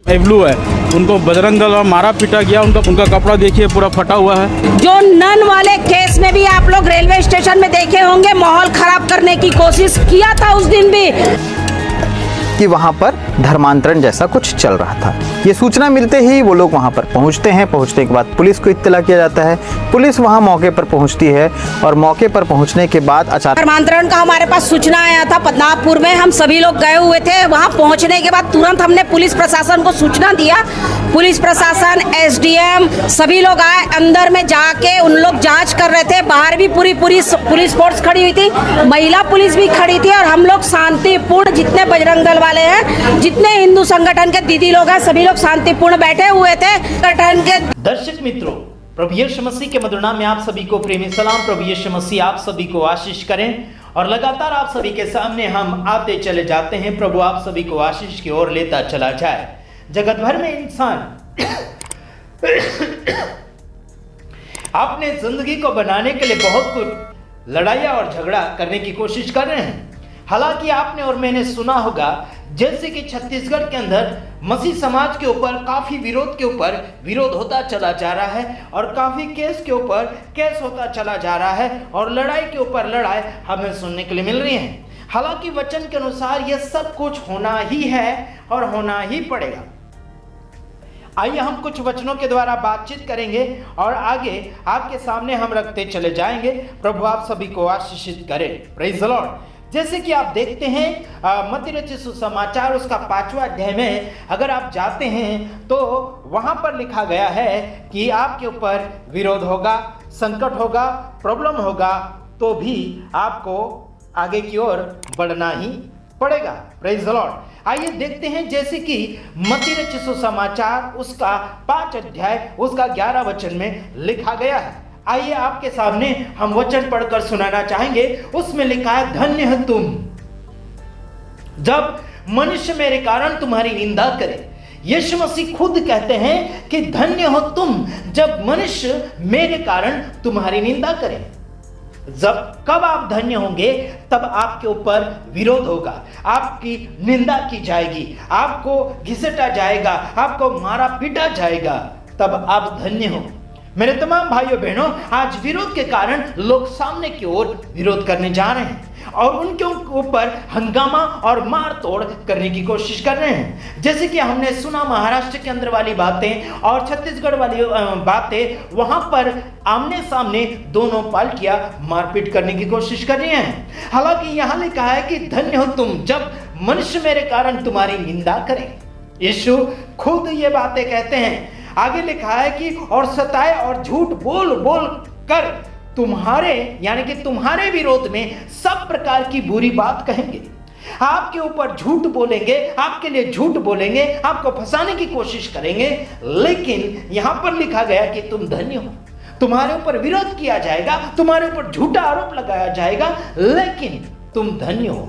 Blue है, उनको बजरंग दल और मारा पीटा गया, उनका कपड़ा देखिए पूरा फटा हुआ है। जो नन वाले केस में भी आप लोग रेलवे स्टेशन में देखे होंगे, माहौल खराब करने की कोशिश किया था उस दिन भी, कि वहाँ पर धर्मांतरण जैसा कुछ चल रहा था। ये सूचना मिलते ही वो लोग वहाँ पर पहुँचते हैं। पहुँचने के बाद पुलिस को इत्तला किया जाता है। पुलिस वहाँ मौके पर पहुँचती है और मौके पर पहुँचने के बाद अचानक धर्मांतरण का हमारे पास सूचना आया था पद्मनाभपुर में। हम सभी लोग गए हुए थे। वहाँ पहुँचने के बाद तुरंत हमने पुलिस प्रशासन को सूचना दिया। पुलिस प्रशासन, एसडीएम सभी लोग आए। अंदर में जाके उन लोग जाँच कर रहे थे। बाहर भी पूरी पुलिस फोर्स खड़ी हुई थी, महिला पुलिस भी खड़ी थी और हम लोग शांतिपूर्ण, जितने बजरंग दल वाले हैं, जितने हिंदू संगठन के दीदी लोग हैं, सभी लोग शांतिपूर्ण बैठे हुए थे। संगठन के दर्शक मित्रों, प्रभु यीशु मसीह के मधुर नाम में आप सभी को प्रेमी सलाम। प्रभु यीशु मसीह आप सभी को आशीष करें और लगातार आप सभी के सामने हम आते चले जाते हैं। प्रभु आप सभी को आशीष की ओर लेता चला जाए। जगत भर में इंसान अपने जिंदगी को बनाने के लिए बहुत कुछ लड़ाइयाँ और झगड़ा करने की कोशिश कर रहे हैं। हालांकि आपने और मैंने सुना होगा, जैसे कि छत्तीसगढ़ के अंदर मसीह समाज के ऊपर काफी विरोध होता चला जा रहा है और काफी केस के ऊपर केस होता चला जा रहा है और लड़ाई के ऊपर लड़ाई हमें सुनने के लिए मिल रही है। हालांकि वचन के अनुसार यह सब कुछ होना ही है और होना ही पड़ेगा। आइए हम कुछ वचनों के द्वारा बातचीत करेंगे और आगे आपके सामने हम रखते चले जाएंगे। प्रभु आप सभी को आशीषित करें। Praise the Lord. जैसे कि आप देखते हैं मत्ती रचित सुसमाचार उसका 5वां अध्याय में अगर आप जाते हैं तो वहां पर लिखा गया है कि आपके ऊपर विरोध होगा, संकट होगा, प्रॉब्लम होगा, तो भी आपको आगे की ओर बढ़ना ही पड़ेगा। Praise the Lord. आइए देखते हैं, जैसे कि मत्ती रचित सुसमाचार उसका 5 अध्याय उसका 11 वचन में लिखा गया है। आइए आपके सामने हम वचन पढ़कर सुनाना चाहेंगे। उसमें लिखा है, धन्य है तुम जब मनुष्य मेरे कारण तुम्हारी निंदा करे। यीशु मसीह खुद कहते हैं कि धन्य हो तुम जब मनुष्य मेरे कारण तुम्हारी निंदा करे। कब आप धन्य होंगे? तब आपके ऊपर विरोध होगा, आपकी निंदा की जाएगी, आपको घिसटा जाएगा, आपको मारा पीटा जाएगा, तब आप धन्य हो। मेरे तमाम भाइयों बहनों, आज विरोध के कारण लोग सामने की ओर विरोध करने जा रहे हैं और उनके ऊपर हंगामा और मार तोड़ करने की कोशिश कर रहे हैं। जैसे कि हमने सुना महाराष्ट्र के अंदर वाली बातें और छत्तीसगढ़ वाली बातें, वहां पर आमने सामने दोनों पार्टियां मारपीट करने की कोशिश कर रही हैं। हालांकि यहां लिखा है कि धन्य हो तुम जब मनुष्य मेरे कारण तुम्हारी निंदा करें। यीशु खुद ये बातें कहते हैं। आगे लिखा है कि और सताए और झूठ बोल बोल कर तुम्हारे यानी कि तुम्हारे विरोध में सब प्रकार की बुरी बात कहेंगे। आपके ऊपर झूठ बोलेंगे, आपके लिए झूठ बोलेंगे, आपको फंसाने की कोशिश करेंगे। लेकिन यहां पर लिखा गया कि तुम धन्य हो। तुम्हारे ऊपर विरोध किया जाएगा, तुम्हारे ऊपर झूठा आरोप लगाया जाएगा, लेकिन तुम धन्य हो।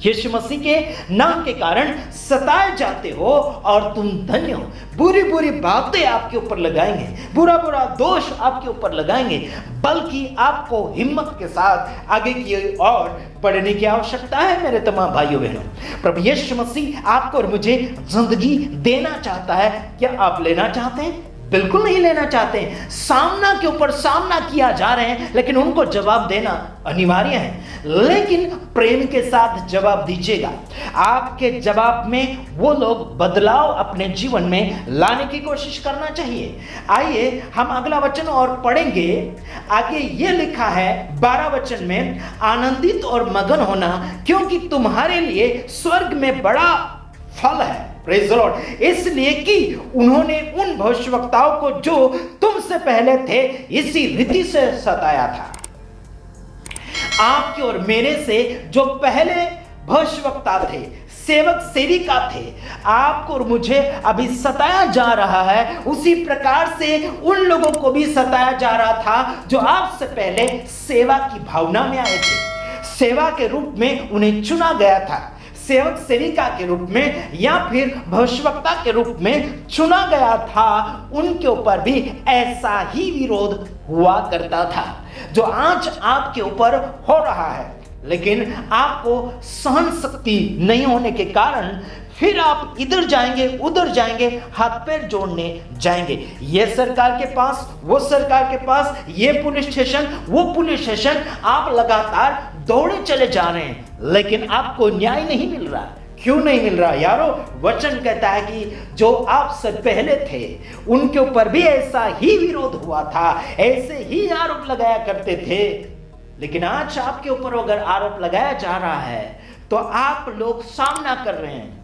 यीशु मसीह के नाम के कारण सताए जाते हो और तुम धन्य हो। बुरी बुरी बातें आपके ऊपर लगाएंगे, बुरा बुरा दोष आपके ऊपर लगाएंगे, बल्कि आपको हिम्मत के साथ आगे की ओर बढ़ने की आवश्यकता है। मेरे तमाम भाइयों बहनों, प्रभु यीशु मसीह आपको और मुझे जिंदगी देना चाहता है। क्या आप लेना चाहते हैं? बिल्कुल नहीं लेना चाहते हैं। सामना के ऊपर सामना किया जा रहे हैं, लेकिन उनको जवाब देना अनिवार्य है। लेकिन प्रेम के साथ जवाब दीजिएगा। आपके जवाब में वो लोग बदलाव अपने जीवन में लाने की कोशिश करना चाहिए। आइए हम अगला वचन और पढ़ेंगे। आगे ये लिखा है 12 वचन में, आनंदित और मगन होना क्योंकि तुम्हारे लिए स्वर्ग में बड़ा फल है। Praise the Lord. इसलिए कि उन्होंने उन भविष्यवक्ताओं को जो तुमसे पहले थे इसी रीति से सताया था। आपके और मेरे से जो पहले भविष्यवक्ता थे, सेवक सेविका थे, आपको और मुझे अभी सताया जा रहा है। उसी प्रकार से उन लोगों को भी सताया जा रहा था जो आपसे पहले सेवा की भावना में आए थे। सेवा के रूप में उन्हें चुना गया था, सेवक सेविका के रूप में या फिर भविष्यवक्ता के रूप में चुना गया था। उनके ऊपर भी ऐसा ही विरोध हुआ करता था जो आज आपके ऊपर हो रहा है। लेकिन आपको सहन शक्ति नहीं होने के कारण फिर आप इधर जाएंगे उधर जाएंगे, हाथ पैर जोड़ने जाएंगे, ये सरकार के पास वो सरकार के पास, ये पुलिस स्टेशन वो पुलिस स्टेशन, आप लगातार दौड़े चले जा रहे हैं, लेकिन आपको न्याय नहीं मिल रहा। क्यों नहीं मिल रहा यारो? वचन कहता है कि जो आपसे पहले थे उनके ऊपर भी ऐसा ही विरोध हुआ था, ऐसे ही आरोप लगाया करते थे, लेकिन आज आपके ऊपर अगर आरोप लगाया जा रहा है तो आप लोग सामना कर रहे हैं।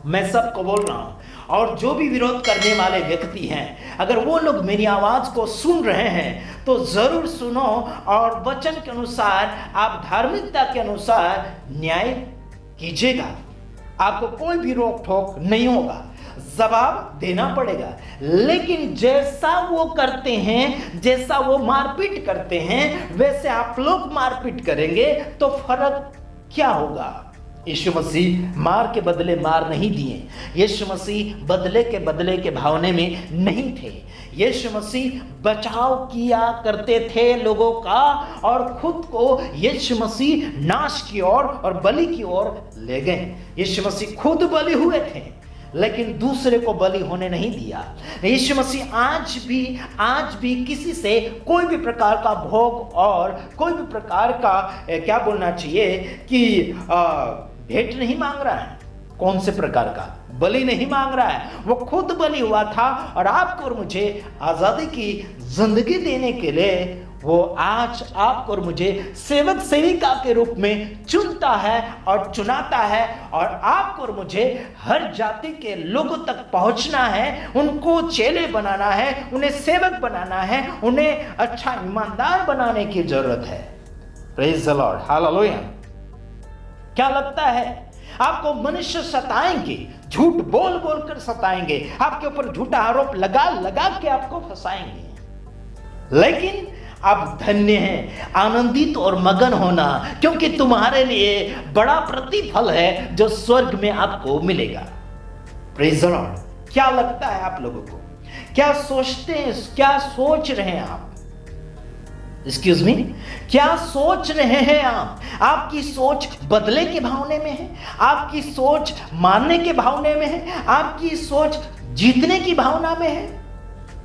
मैं सबको बोल रहा हूं, और जो भी विरोध करने वाले व्यक्ति हैं, अगर वो लोग मेरी आवाज को सुन रहे हैं तो जरूर सुनो और वचन के अनुसार, आप धार्मिकता के अनुसार न्याय कीजिएगा। आपको कोई भी रोक ठोक नहीं होगा, जवाब देना पड़ेगा, लेकिन जैसा वो करते हैं, जैसा वो मारपीट करते हैं, वैसे आप लोग मारपीट करेंगे तो फर्क क्या होगा? यीशु मसीह मार के बदले मार नहीं दिए, यीशु मसीह बदले के भावने में नहीं थे। यीशु मसीह बचाव किया करते थे लोगों का, और खुद को यीशु मसीह नाश की ओर और बलि की ओर ले गए। यीशु मसीह खुद बलि हुए थे, लेकिन दूसरे को बलि होने नहीं दिया। यीशु मसीह आज भी किसी से कोई भी प्रकार का भोग और कोई भी प्रकार का क्या बोलना चाहिए कि भेंट नहीं मांग रहा है। कौन से प्रकार का? बलि नहीं मांग रहा है, वो खुद बलि हुआ था, और आपको और मुझे आजादी की जिंदगी देने के लिए वो आज आपको और मुझे सेवक सेविका के रूप में चुनता है और चुनाता है, और आपको और मुझे हर जाति के लोगों तक पहुंचना है, उनको चेले बनाना है, उन्हें सेवक बनाना है, उन्हें अच्छा ईमानदार बनाने की जरूरत है। Praise the Lord, hallelujah. क्या लगता है आपको मनुष्य सताएंगे, झूठ बोल बोल कर सताएंगे, आपके ऊपर झूठा आरोप लगा लगा के आपको फंसाएंगे, लेकिन आप धन्य हैं, आनंदित और मगन होना, क्योंकि तुम्हारे लिए बड़ा प्रतिफल है जो स्वर्ग में आपको मिलेगा। Praise the Lord. क्या लगता है आप लोगों को? क्या सोचते हैं, क्या सोच रहे हैं आप? एक्सक्यूज मी, क्या सोच रहे हैं आप? आपकी सोच बदले के भावने में है, आपकी सोच मारने के भावने में है, आपकी सोच जीतने की भावना में है।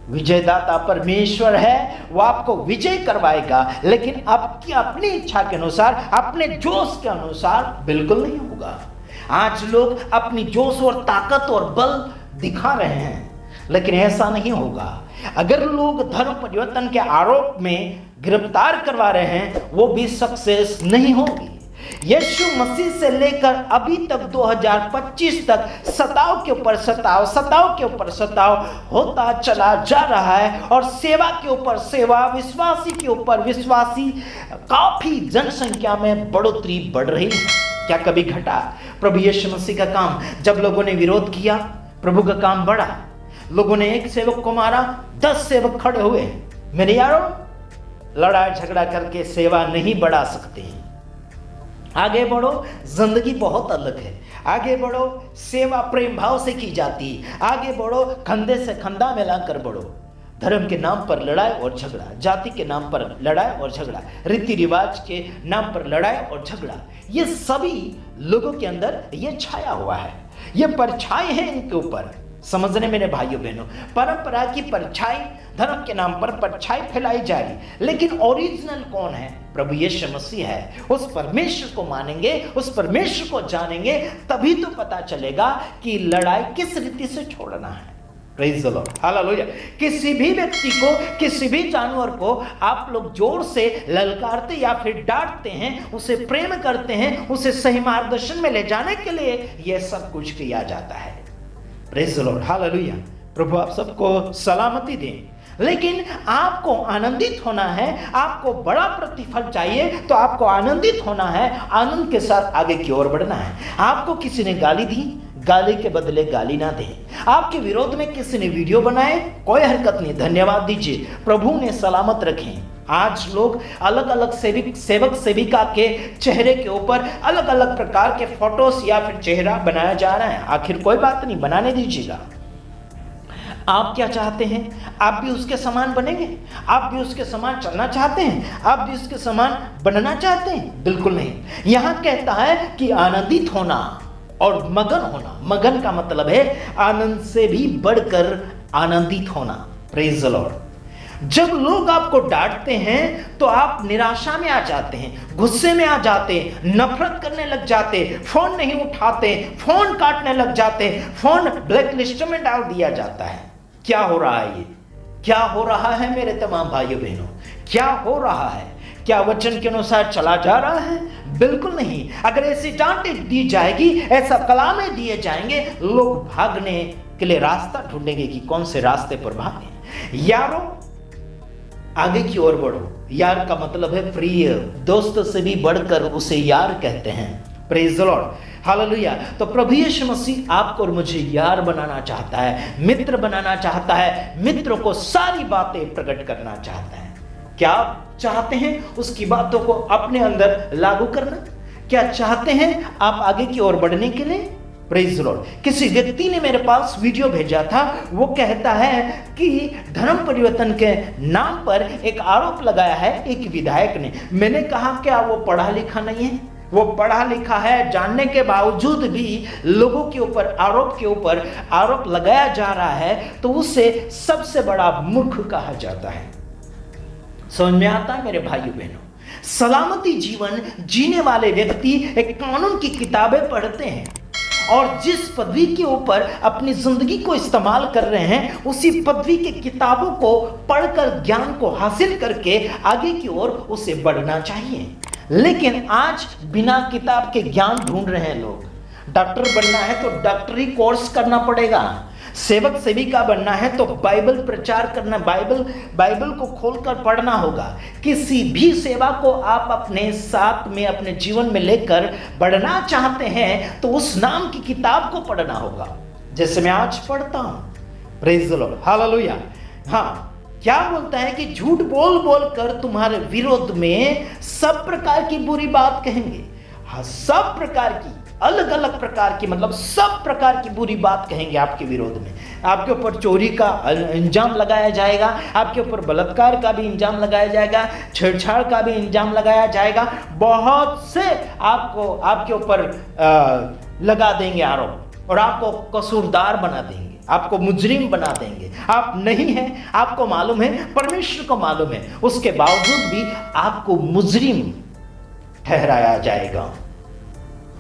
विजयदाता परमेश्वर है, वो आपको विजय करवाएगा, लेकिन आपकी अपनी इच्छा के अनुसार, अपने जोश के अनुसार बिल्कुल नहीं होगा। आज लोग अपनी जोश और ताकत और बल दिखा रहे हैं, लेकिन ऐसा नहीं होगा। अगर लोग धर्म परिवर्तन के आरोप में गिरफ्तार करवा रहे हैं, वो भी सक्सेस नहीं होगी। यीशु मसीह से लेकर अभी तक 2025 तक सताव के ऊपर सताव होता चला जा रहा है, और सेवा के ऊपर सेवा, विश्वासी के ऊपर विश्वासी, काफी जनसंख्या में बढ़ोतरी बढ़ रही है। क्या कभी घटा? प्रभु यीशु मसीह का काम, जब लोगों ने विरोध किया, प्रभु का काम बढ़ा। लोगों ने एक सेवक को मारा, 10 सेवक खड़े हुए। मेरे यारों, लड़ाई झगड़ा करके सेवा नहीं बढ़ा सकते। आगे बढ़ो, जिंदगी बहुत अलग है। आगे बढ़ो, सेवा प्रेम भाव से की जाती। आगे बढ़ो, कंधे से कंधा मिलाकर बढ़ो। धर्म के नाम पर लड़ाई और झगड़ा, जाति के नाम पर लड़ाई और झगड़ा, रीति रिवाज के नाम पर लड़ाई और झगड़ा, ये सभी लोगों के अंदर ये छाया हुआ है, ये परछाई है इनके ऊपर। समझने मेरे भाइयों बहनों, परंपरा की परछाई, धर्म के नाम पर परछाई फैलाई जा रही, लेकिन ओरिजिनल कौन है? प्रभु यीशु मसीह है। उस परमेश्वर को मानेंगे, उस परमेश्वर को जानेंगे, तभी तो पता चलेगा कि लड़ाई किस रीति से छोड़ना है। Praise the Lord, hallelujah. किसी भी व्यक्ति को, किसी भी जानवर को आप लोग जोर से ललकारते या फिर डांटते हैं, उसे प्रेम करते हैं, उसे सही मार्गदर्शन में ले जाने के लिए यह सब कुछ किया जाता है। Praise the Lord, hallelujah. प्रभु आप सबको सलामती दें। लेकिन आपको आनंदित होना है, आपको बड़ा प्रतिफल चाहिए, तो आपको आनंदित होना है, आनंद के साथ आगे की ओर बढ़ना है। आपको किसी ने गाली दी, गाली के बदले गाली ना दें। आपके विरोध में किसी ने वीडियो बनाए, कोई हरकत नहीं, धन्यवाद दीजिए, प्रभु ने सलामत रखें। आज लोग अलग अलग सेवक सेविका के चेहरे के ऊपर अलग अलग प्रकार के फोटोस या फिर चेहरा बनाया जा रहा है। आखिर कोई बात नहीं, बनाने दीजिएगा। आप क्या चाहते हैं? आप भी उसके समान बनेंगे? आप भी उसके समान चलना चाहते हैं? आप भी उसके समान बनना चाहते हैं? बिल्कुल नहीं। यहां कहता है कि आनंदित होना, और मगन होना। मगन का मतलब है आनंद से भी बढ़कर आनंदित होना। Praise the Lord. जब लोग आपको डांटते हैं तो आप निराशा में आ जाते हैं, गुस्से में आ जाते हैं, नफरत करने लग जाते, फोन नहीं उठाते, फोन काटने लग जाते, फोन ब्लैक लिस्ट में डाल दिया जाता है। क्या हो रहा है? ये क्या हो रहा है मेरे तमाम भाइयों बहनों? क्या हो रहा है? क्या वचन के अनुसार चला जा रहा है? बिल्कुल नहीं। अगर ऐसी डांटें दी जाएगी, ऐसा कलामे दिए जाएंगे, लोग भागने के लिए रास्ता ढूंढेंगे कि कौन से रास्ते पर भागें। यारों, आगे की ओर बढ़ो। यार का मतलब है प्रिय, दोस्त से भी बढ़कर उसे यार कहते हैं। Praise the Lord, hallelujah. तो प्रभु यीशु मसीह आपको और मुझे यार बनाना चाहता है, मित्र बनाना चाहता है, मित्रों को सारी बातें प्रकट करना चाहता है। क्या आप चाहते हैं उसकी बातों को अपने अंदर लागू करना? क्या चाहते हैं आप आगे की ओर बढ़ने के लिए? Praise the Lord. किसी व्यक्ति ने मेरे पास वीडियो भेजा था, वो कहता है कि धर्म परिवर्तन के नाम पर एक आरोप लगाया है एक विधायक ने। मैंने कहा क्या वो पढ़ा लिखा नहीं है? वो पढ़ा लिखा है, जानने के बावजूद भी लोगों के ऊपर आरोप लगाया जा रहा है, तो उसे सबसे बड़ा मूर्ख कहा जाता है। समझ में आता है मेरे भाइयों बहनों? सलामती जीवन जीने वाले व्यक्ति एक कानून की किताबें पढ़ते हैं और जिस पदवी के ऊपर अपनी जिंदगी को इस्तेमाल कर रहे हैं, उसी पदवी के किताबों को पढ़कर ज्ञान को हासिल करके आगे की ओर उसे बढ़ना चाहिए। लेकिन आज बिना किताब के ज्ञान ढूंढ रहे हैं लोग। डॉक्टर बनना है तो डॉक्टरी कोर्स करना पड़ेगा, सेवक सेविका बनना है तो बाइबल प्रचार करना, बाइबल को खोलकर पढ़ना होगा। किसी भी सेवा को आप अपने साथ में, अपने जीवन में लेकर बढ़ना चाहते हैं तो उस नाम की किताब को पढ़ना होगा, जैसे मैं आज पढ़ता हूं। Praise the Lord, hallelujah. हाँ, क्या बोलता है कि झूठ बोल बोल कर तुम्हारे विरोध में सब प्रकार की बुरी बात कहेंगे। हाँ, सब प्रकार की, अलग अलग प्रकार की, मतलब सब प्रकार की बुरी बात कहेंगे आपके विरोध में। आपके ऊपर चोरी का इंजाम लगाया जाएगा, आपके ऊपर बलात्कार का भी इंजाम लगाया जाएगा, छेड़छाड़ का भी इंजाम लगाया जाएगा। बहुत से आपको आपके ऊपर लगा देंगे आरोप और आपको कसूरदार बना देंगे, आपको मुजरिम बना देंगे। आप नहीं हैं, आपको मालूम है, परमेश्वर को मालूम है, उसके बावजूद भी आपको मुजरिम ठहराया जाएगा।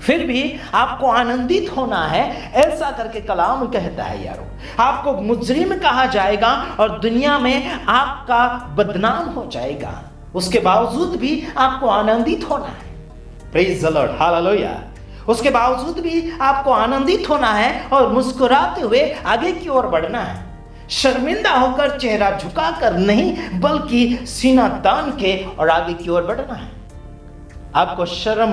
फिर भी आपको आनंदित होना है, ऐसा करके कलाम कहता है यारों। आपको मुजरिम कहा जाएगा और दुनिया में आपका बदनाम हो जाएगा, उसके बावजूद भी आपको आनंदित होना है। Praise the Lord, hallelujah. उसके बावजूद भी आपको आनंदित होना है और मुस्कुराते हुए आगे की ओर बढ़ना है। शर्मिंदा होकर, चेहरा झुकाकर नहीं, बल्कि सीना तान के और आगे की ओर बढ़ना है। आपको शर्म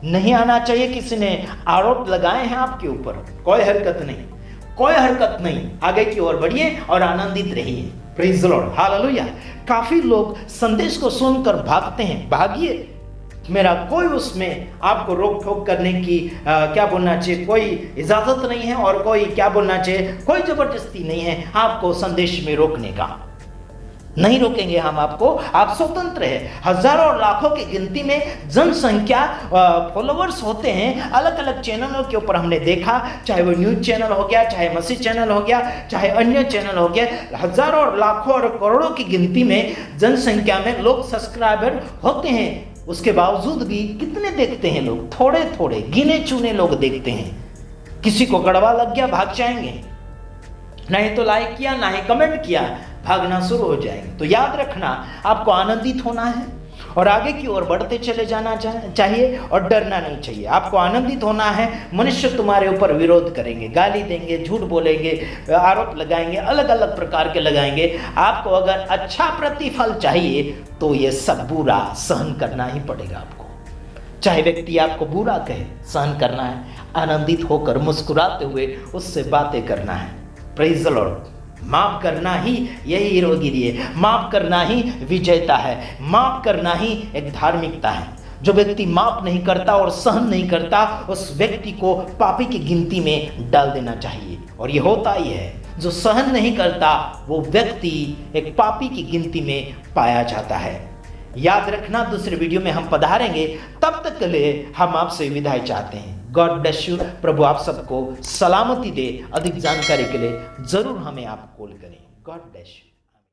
नहीं आना चाहिए। किसी ने आरोप लगाए हैं आपके ऊपर, कोई हरकत नहीं, कोई हरकत नहीं, आगे की ओर बढ़िए और आनंदित रहिए। Praise the Lord, hallelujah. काफी लोग संदेश को सुनकर भागते हैं, भागिए, मेरा कोई उसमें आपको रोक टोक करने की क्या बोलना चाहिए, कोई इजाजत नहीं है, और कोई क्या बोलना चाहिए, कोई जबरदस्ती नहीं है आपको संदेश में रोकने का। नहीं रोकेंगे हम आपको, आप स्वतंत्र है। हजारों और लाखों की गिनती में जनसंख्या, फॉलोवर्स होते हैं अलग अलग चैनलों के ऊपर। हमने देखा, चाहे वो न्यूज चैनल हो गया, चाहे मसीह चैनल हो गया, चाहे अन्य चैनल हो गया, हजारों और लाखों और करोड़ों की गिनती में जनसंख्या में लोग सब्सक्राइबर होते हैं। उसके बावजूद भी कितने देखते हैं लोग? थोड़े थोड़े गिने चुने लोग देखते हैं। किसी को गड़बा लग गया, भाग जाएंगे, नहीं तो लाइक किया, ना ही कमेंट किया, भागना शुरू हो जाएंगे। तो याद रखना, आपको आनंदित होना है और आगे की ओर बढ़ते चले जाना चाहिए और डरना नहीं चाहिए। आपको आनंदित होना है। मनुष्य तुम्हारे ऊपर विरोध करेंगे, गाली देंगे, झूठ बोलेंगे, आरोप लगाएंगे, अलग अलग प्रकार के लगाएंगे। आपको अगर अच्छा प्रतिफल चाहिए तो ये सब बुरा सहन करना ही पड़ेगा आपको। चाहे व्यक्ति आपको बुरा कहे, सहन करना है, आनंदित होकर मुस्कुराते हुए उससे बातें करना है। Praise the Lord. माफ करना ही यही हीरोगिरी है, माफ करना ही विजयता है, माफ करना ही एक धार्मिकता है। जो व्यक्ति माफ नहीं करता और सहन नहीं करता, उस व्यक्ति को पापी की गिनती में डाल देना चाहिए, और ये होता ही है। जो सहन नहीं करता वो व्यक्ति एक पापी की गिनती में पाया जाता है। याद रखना, दूसरे वीडियो में हम पधारेंगे, तब तक के लिए हम आपसे विदाई चाहते हैं। God bless you. प्रभु आप सबको सलामती दे। अधिक जानकारी के लिए जरूर हमें आप कॉल करें। God bless you.